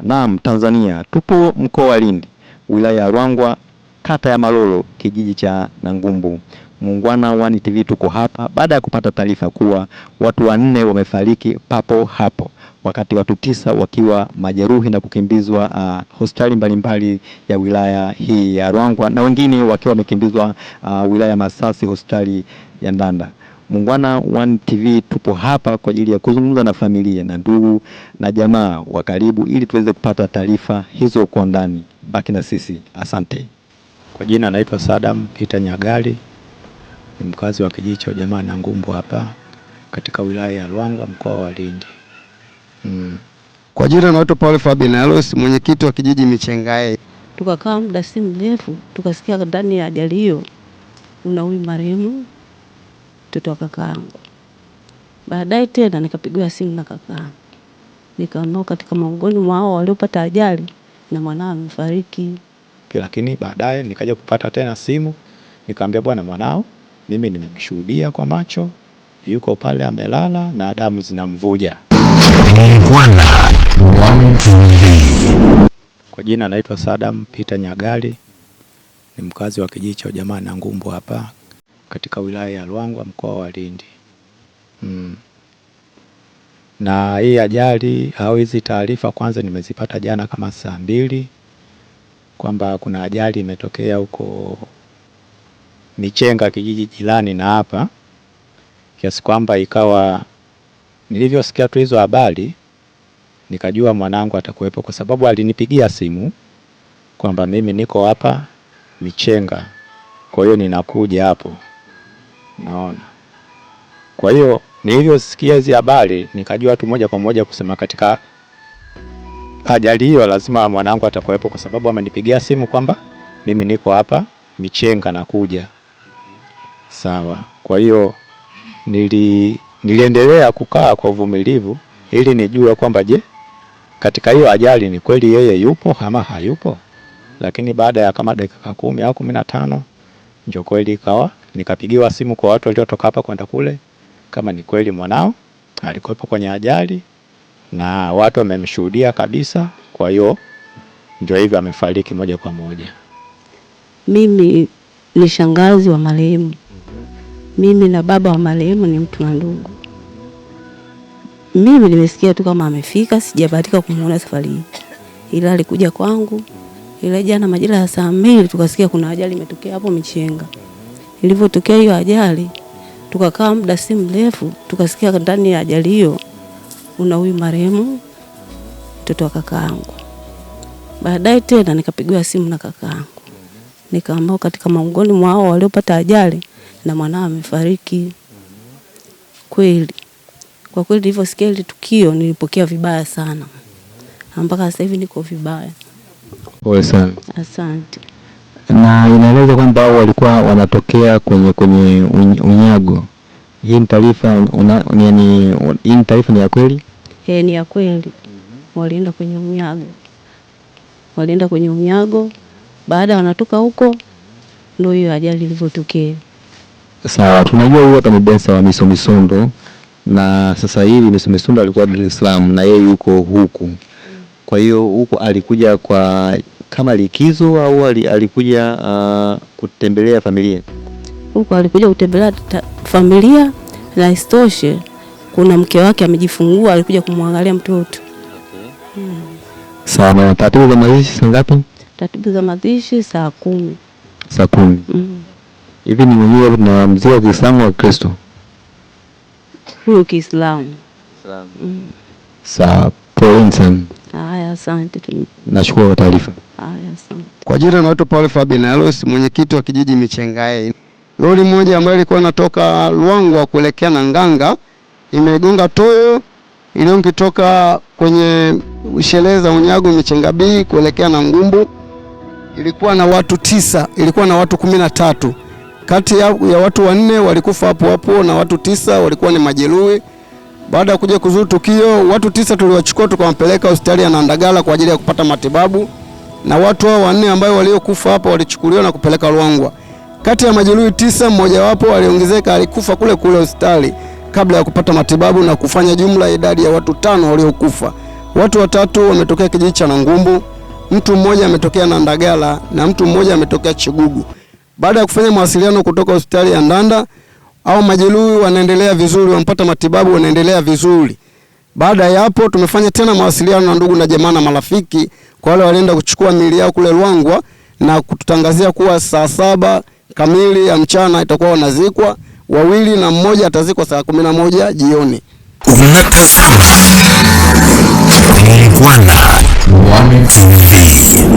Naam, Tanzania. Tupo mkoa wa Lindi, wilaya ya Ruangwa, kata ya Malolo, kijiji cha Nangumbu. Muungwana One TV tuko hapa baada ya kupata taarifa kuwa watu 4 wamefariki papo hapo, wakati watu 9 wakiwa majeruhi na kukimbizwa hospitali mbalimbali ya wilaya hii ya Ruangwa, na wengine wakiwa wamekimbizwa wilaya ya Masasi, hospitali ya Ndanda. Muungwana One TV tupo hapa kwa ajili ya kuzungumza na familia na ndugu na jamaa wa karibu ili tuweze kupata taarifa hizo kwa ndani. Baki na sisi. Asante. Kwa jina naitwa Sadam Peter Nyagali, ni mkazi wa kijiji cha Jamaa Nangumbu hapa katika wilaya ya Ruangwa, mkoa wa Lindi. Kwa jina naitwa Paul Fabian Alos, mwenyekiti wa kijiji Michengae. Tukakaa muda si mrefu tukasikia ndani ya ajali hiyo kuna huyu marehemu mtoto wa kakaangu. Baadaye tena nikapigiwa simu na kakaangu. Nikaondoka katika miongoni mwa hao waliopata ajali na mwanao amefariki. Lakini baadaye nikaja kupata tena simu, nikamwambia bwana, mwanao mimi nimemshuhudia kwa macho, yuko pale amelala na damu zinamvuja. Kwa jina naitwa Sadam Peter Nyagali, ni mkazi wa kijiji cha Jamaa Nangumbu hapa katika wilaya ya Ruangwa, mkoa wa Lindi. Na hii ajali au hizi taarifa kwanza nimezipata jana kama saa 2 kwamba kuna ajali imetokea huko Michenga, kijiji jirani na hapa, kiasi kwamba ikawa nilivyosikia tu hizo habari nikajua mwanangu atakuwepo, kwa sababu alinipigia simu kwamba mimi niko hapa Michenga, kwa hiyo ninakuja hapo, naona. Kwa hiyo nilivyosikia hizo habari nikajua tu moja kwa moja kusema katika ajali hiyo lazima mwanangu atakuwepo, kwa sababu amenipigia simu kwamba mimi niko hapa Michenga nakuja. Sawa. Kwa hiyo niliendelea kukaa kwa uvumilivu ili nijue kwamba je, katika hiyo ajali ni kweli yeye yupo ama hayupo. Lakini baada ya kama dakika 10 au 15 ndio kweli ikawa nikapigiwa simu kwa watu waliotoka hapa kwenda kule kama ni kweli mwanao alikuwepo kwenye ajali na watu wamemshuhudia kabisa. Kwa hiyo ndio hivyo amefariki moja kwa moja. Mimi ni shangazi wa marehemu. Mimi na baba wa marehemu ni mtu na ndugu. Mimi nimesikia tu kama amefika, sijabahatika kumuona safari hii. Ila alikuja kwangu. Ila jana majira ya saa 2 tukasikia kuna ajali imetokea hapo Michenga. Ilivyotokea hiyo ajali, tukakaa muda si mrefu tukasikia ndani ya ajali hiyo kuna huyu marehemu mtoto wa kakaangu. Baadaye tena nikapigiwa simu na kakaangu. Nikaambiwa katika miongoni mwa hao waliopata ajali na mwanao amefariki. Kweli. Kwa kweli nilivyosikia ile tukio nilipokea vibaya sana. Mpaka sasa hivi niko vibaya. Pole sana. Asante. Na inaeleza kwamba wao walikuwa wanatokea kwenye unyago. Hii taarifa hii taarifa ni ya kweli? Ni ya kweli. Walienda kwenye unyago. Walienda kwenye unyago. Baada wanatoka huko ndio hiyo ajali ilivyotokea. Sawa, tunajua huyu hapa ni Bensa wa Misomisondo, na sasa hivi Misomisondo alikuwa Dar es Salaam na yeye yuko huku. Kwa hiyo huko alikuja kwa kama likizo au alikuja kutembelea familia? Huko alikuja kutembelea familia, na istoshe kuna mke wake amejifungua, alikuja kumwangalia mtoto. Sawa, taratibu za mazishi saa ngapi? Taratibu za mazishi saa 10. Saa 10. Hivi ni mwenyewe na mzee wa Kiislamu wa Kristo? Huyo Kiislamu. Sawa, pole sana. Haya, asante. Nashukuru kwa taarifa. Haya, asante. Kwa jina naitwa Paul Fabian Alos, mwenyekiti wa kijiji Michengae. Lori moja ambayo ilikuwa inatoka Ruangwa kuelekea Nanganga imegonga toyo iliyokitoka kwenye sherehe za unyago Michenga B kuelekea Nangumbu. Ilikuwa na watu 9, ilikuwa na watu 13. Kati ya watu 4 walikufa hapo hapo na watu 9 walikuwa ni majeruhi. Baada ya kuja kuzuru tukio, watu 9 tuliwachukua tukawapeleka hospitali ya Nandagala kwa ajili ya kupata matibabu, na watu hao 4 ambao waliokufa hapo walichukuliwa na kupeleka Ruangwa. Kati ya majeruhi 9, mmoja wapo aliongezeka, alikufa kule hospitali kabla ya kupata matibabu na kufanya jumla idadi ya watu 5 waliokufa. Watu watatu wametokea kijiji cha Nangumbu, mtu mmoja ametokea na Ndagala na mtu mmoja ametokea Chigugu. Baada ya kufanya mawasiliano kutoka hospitali ya Ndanda, au majeruhi wanaendelea vizuri, wampata matibabu, wanaendelea vizuri. Baada ya hapo tumefanya tena mawasiliano na ndugu na jamaa na marafiki kwa wale walienda kuchukua miili yao kule Ruangwa na kututangazia kuwa saa 7 kamili ya mchana itakuwa wanazikwa, 2 na mmoja atazikwa saa 11 jioni. Unatazama Muungwana TV.